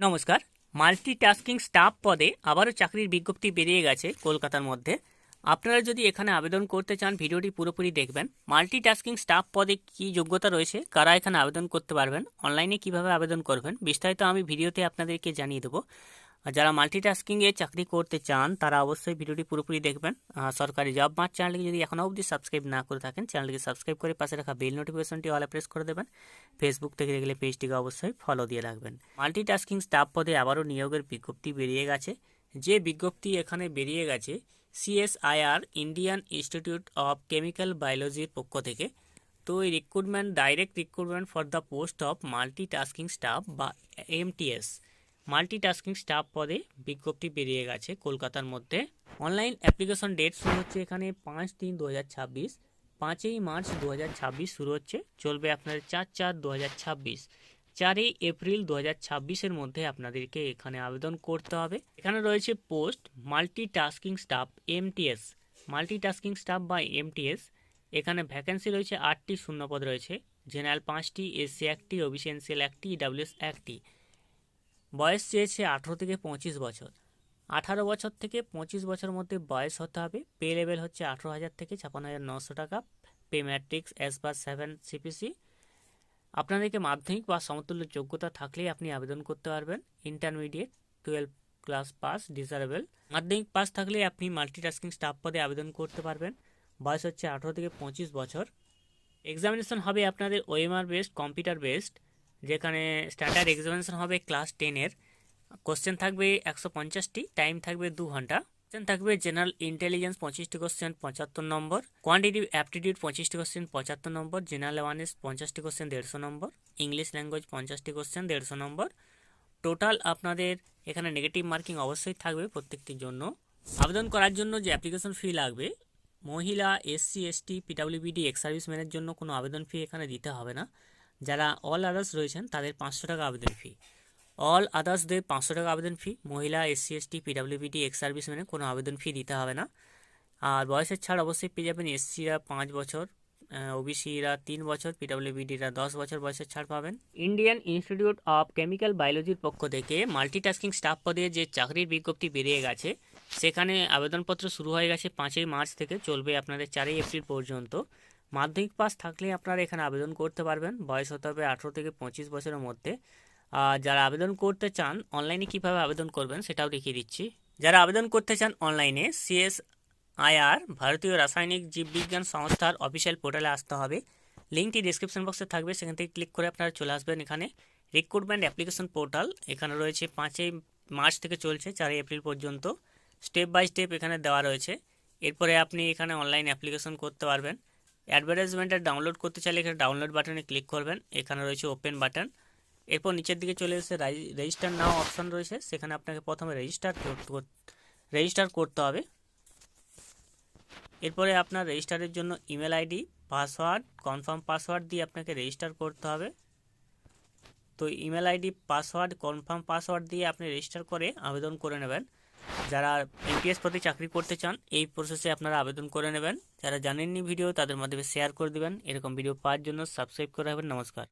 নমস্কার। Multitasking staff পদে আবারও চাকরির বিজ্ঞপ্তি বেরিয়ে গেছে কলকাতার মধ্যে। আপনারা যদি এখানে আবেদন করতে চান ভিডিওটি পুরোপুরি দেখবেন। মাল্টিটাস্কিং স্টাফ পদে কী যোগ্যতা রয়েছে, কারা এখানে আবেদন করতে পারবেন, অনলাইনে কিভাবে আবেদন করবেন, বিস্তারিত আমি ভিডিওতে আপনাদেরকে জানিয়ে দেবো। আর যারা মাল্টিটাস্কিংয়ে চাকরি করতে চান তারা অবশ্যই ভিডিওটি পুরোপুরি দেখবেন। সরকারি জব মার্ট চ্যানেলকে যদি এখনও অবধি সাবস্ক্রাইব না করে থাকেন, চ্যানেলটিকে সাবস্ক্রাইব করে পাশে রাখা বেল নোটিফিকেশনটি অলে প্রেস করে দেবেন। ফেসবুক থেকে দেখলে পেজটিকে অবশ্যই ফলো দিয়ে রাখবেন। মাল্টিটাস্কিং স্টাফ পদে আবারও নিয়োগের বিজ্ঞপ্তি বেরিয়ে গেছে। যে বিজ্ঞপ্তি এখানে বেরিয়ে গেছে CSIR Indian Institute of Chemical বায়োলজির পক্ষ থেকে। তো এই recruitment direct recruitment for the post of multitasking staff বা MTS। মাল্টিটাস্কিং স্টাফ পদে বিজ্ঞপ্তি বেরিয়ে গেছে কলকাতার মধ্যে। অনলাইন অ্যাপ্লিকেশন ডেট শুরু হচ্ছে এখানে 5/3/2026, 5ই মার্চ 2026 শুরু হচ্ছে, চলবে আপনার 4/4/2026, 4ই এপ্রিল 2026-এর মধ্যে আপনাদেরকে এখানে আবেদন করতে হবে। এখানে রয়েছে post multitasking staff MTS। Multitasking staff বা MTS এখানে ভ্যাকেন্সি রয়েছে 8টি, শূন্যপদ রয়েছে। জেনারেল 5টি, SC 1টি, OBC NCL 1টি, EWS 1টি। বয়স চেয়েছে 18 থেকে 25 বছর। 18 বছর থেকে 25 বছরের মধ্যে বয়স হতে হবে। পে লেভেল হচ্ছে 18,000 থেকে 56,900 টাকা। Pay matrix as per 7 CPC। আপনাদেরকে মাধ্যমিক বা সমতুল্য যোগ্যতা থাকলেই আপনি আবেদন করতে পারবেন। Intermediate 12 class pass desirable. মাধ্যমিক পাস থাকলে আপনি মাল্টিটাস্কিং স্টাফ পদে আবেদন করতে পারবেন। বয়স হচ্ছে 18 থেকে 25 বছর। এক্সামিনেশন হবে আপনাদের OMR বেসড, কম্পিউটার বেসড, যেখানে স্ট্যান্ডার্ড এক্সামিনেশন হবে ক্লাস 10-এর। কোশ্চেন থাকবে 150টি, টাইম থাকবে 2 ঘন্টা। কোশ্চেন থাকবে জেনারেল ইন্টেলিজেন্স 25টি কোশ্চেন 75 নম্বর, কোয়ান্টিটিভ অ্যাপটিটিউড 25টি কোশ্চেন 75 নম্বর, জেনারেল অ্যাওয়ারনেস 50টি কোশ্চেন 150 নম্বর, ইংলিশ ল্যাঙ্গুয়েজ 50টি কোশ্চেন 150 নম্বর। টোটাল আপনাদের এখানে নেগেটিভ মার্কিং অবশ্যই থাকবে প্রত্যেকটির জন্য। আবেদন করার জন্য যে অ্যাপ্লিকেশন ফি লাগবে, মহিলা, SC ST PWBD এক্স সার্ভিসম্যানের জন্য কোনো আবেদন ফি এখানে দিতে হবে না। যারা অল আদার্স রয়েছেন তাদের 500 টাকা আবেদন ফি। অল আদার্সদের 500 টাকা আবেদন ফি। মহিলা, SC ST PWBD এক্স সার্ভিসম্যানে কোনো আবেদন ফি দিতে হবে না। আর বয়সের ছাড় অবশ্যই পেয়ে যাবেন। SC-রা 5 বছর, OBC-রা 3 বছর, PWBD-রা 10 বছর বয়সের ছাড় পাবেন। ইন্ডিয়ান ইনস্টিটিউট অফ কেমিক্যাল বায়োলজির পক্ষ থেকে মাল্টিটাস্কিং স্টাফ পদে যে চাকরির বিজ্ঞপ্তি বেরিয়ে গেছে, সেখানে আবেদনপত্র শুরু হয়ে গেছে 5ই মার্চ থেকে, চলবে আপনাদের 4ই এপ্রিল পর্যন্ত। মাধ্যমিক পাস থাকলে আপনারা এখানে আবেদন করতে পারবেন। বয়স হতে হবে 18 থেকে 25 বছরের মধ্যে। যারা আবেদন করতে চান অনলাইনে কিভাবে আবেদন করবেন সেটাও দেখিয়ে দিচ্ছি। যারা আবেদন করতে চান অনলাইনে CSIR ভারতীয় রাসায়নিক জীববিজ্ঞান সংস্থার অফিসিয়াল পোর্টালে আসতে হবে। লিঙ্কটি ডিসক্রিপশন বক্সে থাকবে, সেখান থেকে ক্লিক করে আপনারা চলে আসবেন এখানে রিক্রুটমেন্ট অ্যাপ্লিকেশন পোর্টাল। এখানে রয়েছে 5ই মার্চ থেকে চলছে 4ই এপ্রিল পর্যন্ত। স্টেপ বাই স্টেপ এখানে দেওয়া রয়েছে। এরপরে আপনি এখানে অনলাইন অ্যাপ্লিকেশন করতে পারবেন। অ্যাডভার্টাইজমেন্টটা ডাউনলোড করতে চাইলে এখানে ডাউনলোড বাটনে ক্লিক করবেন। এখানে রয়েছে ওপেন বাটন। এরপর নিচের দিকে চলে এসে রেজিস্টার নাও অপশন রয়েছে, সেখানে আপনাকে প্রথমে রেজিস্টার করতে হবে। এরপরে আপনার রেজিস্টারের জন্য email ID, password, confirm password দিয়ে আপনাকে রেজিস্টার করতে হবে। তো email ID, password, confirm password দিয়ে আপনি রেজিস্টার করে আবেদন করে নেবেন। যারা MTS পদে চাকরি করতে চান এই প্রসেসে আপনারা আবেদন করে নেবেন। যারা জানেননি ভিডিও তাদের মাধ্যমে শেয়ার করে দেবেন। এরকম ভিডিও পাওয়ার জন্য সাবস্ক্রাইব করে রাখবেন। নমস্কার।